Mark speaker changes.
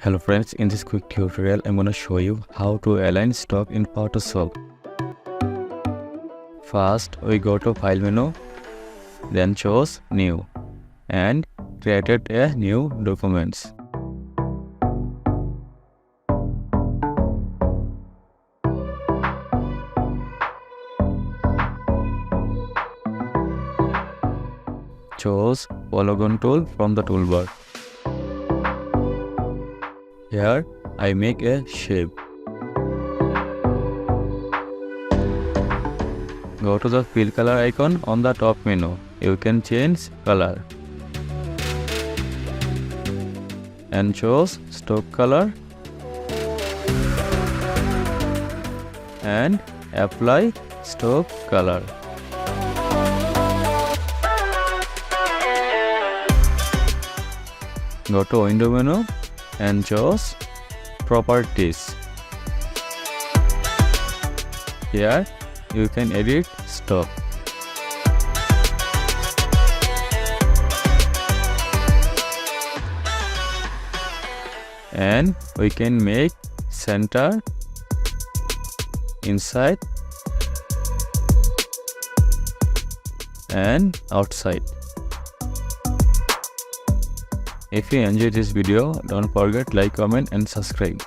Speaker 1: Hello friends, in this quick tutorial I'm gonna show you how to align stock in Photoshop. First we go to file menu, then choose new and created a new documents. Choose polygon tool from the toolbar. Here I make a shape. Go to the fill color icon on the top menu. You can change color and choose stoke color and apply stoke color. Go to window menu and choose properties. Here you can edit stock. And we can make center, inside and outside. If you enjoyed this video, don't forget like, comment and subscribe.